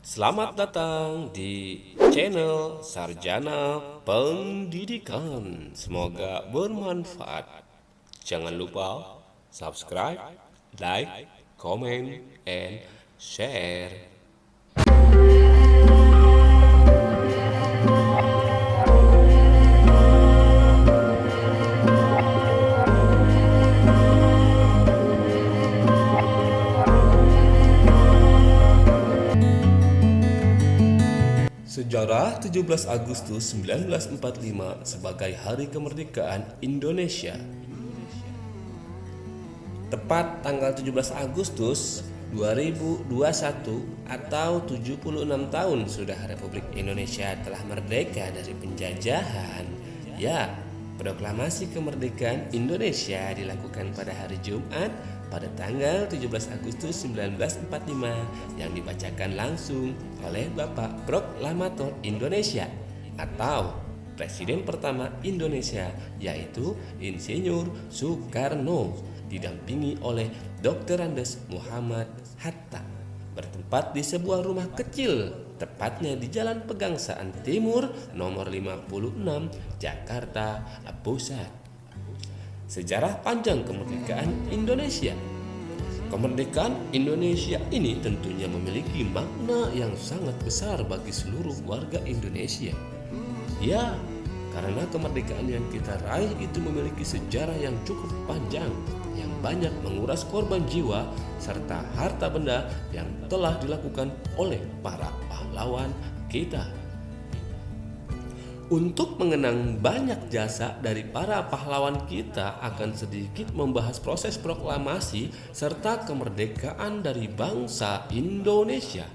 Selamat datang di channel Sarjana Pendidikan. Semoga bermanfaat. Jangan lupa subscribe, like, comment, and share. 17 Agustus 1945 sebagai Hari Kemerdekaan Indonesia. Tepat tanggal 17 Agustus 2021 atau 76 tahun sudah Republik Indonesia telah merdeka dari penjajahan. Ya, proklamasi kemerdekaan Indonesia dilakukan pada hari Jumat pada tanggal 17 Agustus 1945 yang dibacakan langsung oleh Bapak Proklamator Indonesia atau Presiden pertama Indonesia, yaitu Insinyur Soekarno, didampingi oleh Dr. Andes Muhammad Hatta, bertempat di sebuah rumah kecil, tepatnya di Jalan Pegangsaan Timur nomor 56, Jakarta Pusat. Sejarah panjang kemerdekaan Indonesia. Kemerdekaan Indonesia ini tentunya memiliki makna yang sangat besar bagi seluruh warga Indonesia. Ya, karena kemerdekaan yang kita raih itu memiliki sejarah yang cukup panjang, yang banyak menguras korban jiwa serta harta benda yang telah dilakukan oleh para pahlawan kita. Untuk mengenang banyak jasa dari para pahlawan kita, akan sedikit membahas proses proklamasi serta kemerdekaan dari bangsa Indonesia.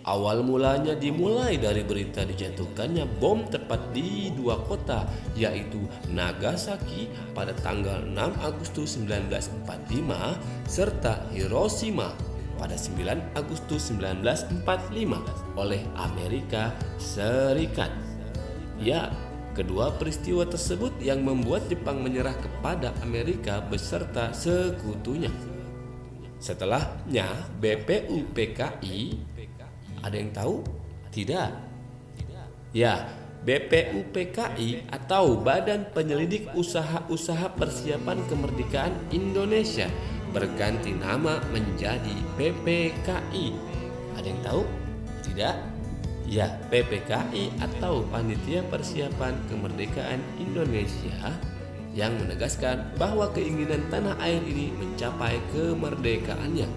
Awal mulanya dimulai dari berita dijatuhkannya bom tepat di dua kota, yaitu Nagasaki pada tanggal 6 Agustus 1945 serta Hiroshima pada 9 Agustus 1945 oleh Amerika Serikat. Ya, kedua peristiwa tersebut yang membuat Jepang menyerah kepada Amerika beserta sekutunya. Setelahnya BPUPKI, ada yang tahu? Tidak. Ya, BPUPKI atau Badan Penyelidik Usaha-Usaha Persiapan Kemerdekaan Indonesia berganti nama menjadi PPKI. Ada yang tahu? Tidak. Ya, PPKI atau Panitia Persiapan Kemerdekaan Indonesia yang menegaskan bahwa keinginan tanah air ini mencapai kemerdekaannya.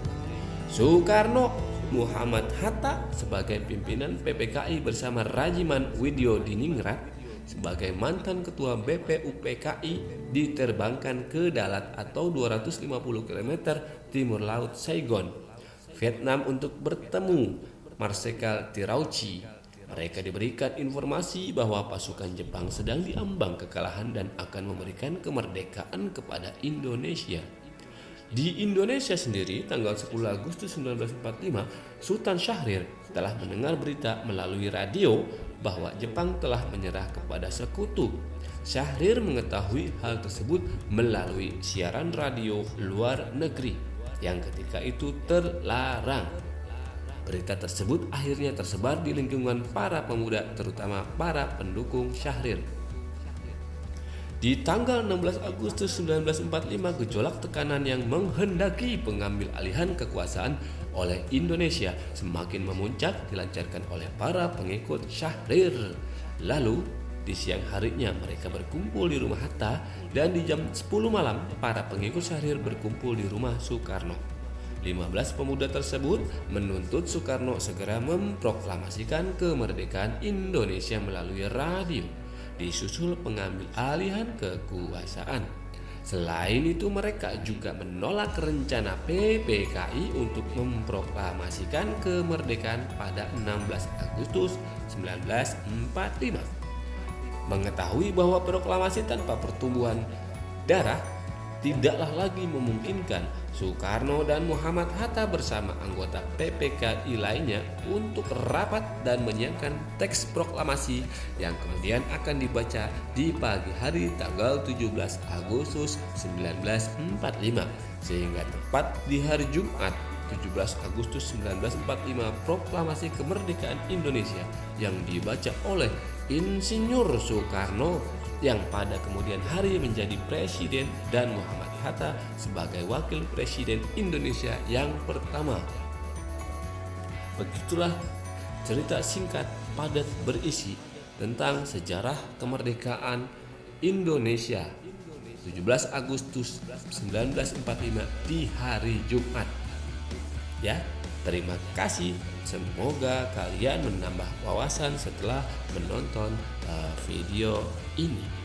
Soekarno Muhammad Hatta sebagai pimpinan PPKI bersama Rajiman Widyodiningrat sebagai mantan ketua BPUPKI diterbangkan ke Dalat atau 250 km timur laut Saigon, Vietnam untuk bertemu Marsekal Tirauchi. Mereka diberikan informasi bahwa pasukan Jepang sedang diambang kekalahan dan akan memberikan kemerdekaan kepada Indonesia. Di Indonesia sendiri, tanggal 10 Agustus 1945, Sultan Syahrir telah mendengar berita melalui radio bahwa Jepang telah menyerah kepada sekutu. Syahrir mengetahui hal tersebut melalui siaran radio luar negeri yang ketika itu terlarang. Berita tersebut akhirnya tersebar di lingkungan para pemuda, terutama para pendukung Syahrir. Di tanggal 16 Agustus 1945, gejolak tekanan yang menghendaki pengambil alihan kekuasaan oleh Indonesia semakin memuncak dilancarkan oleh para pengikut Syahrir. Lalu, di siang harinya mereka berkumpul di rumah Hatta dan di jam 10 malam para pengikut Syahrir berkumpul di rumah Soekarno. 15 pemuda tersebut menuntut Soekarno segera memproklamasikan kemerdekaan Indonesia melalui radio, disusul pengambil alihan kekuasaan. Selain itu, mereka juga menolak rencana PPKI untuk memproklamasikan kemerdekaan pada 16 Agustus 1945. Mengetahui bahwa proklamasi tanpa pertumbuhan darah tidaklah lagi memungkinkan, Soekarno dan Muhammad Hatta bersama anggota PPKI lainnya untuk rapat dan menyiapkan teks proklamasi yang kemudian akan dibaca di pagi hari tanggal 17 Agustus 1945, sehingga tepat di hari Jumat 17 Agustus 1945, proklamasi kemerdekaan Indonesia yang dibaca oleh Insinyur Soekarno yang pada kemudian hari menjadi presiden, dan Muhammad Hatta sebagai wakil presiden Indonesia yang pertama. Begitulah cerita singkat padat berisi tentang sejarah kemerdekaan Indonesia 17 Agustus 1945 di hari Jumat. Ya, terima kasih. Semoga kalian menambah wawasan setelah menonton video ini.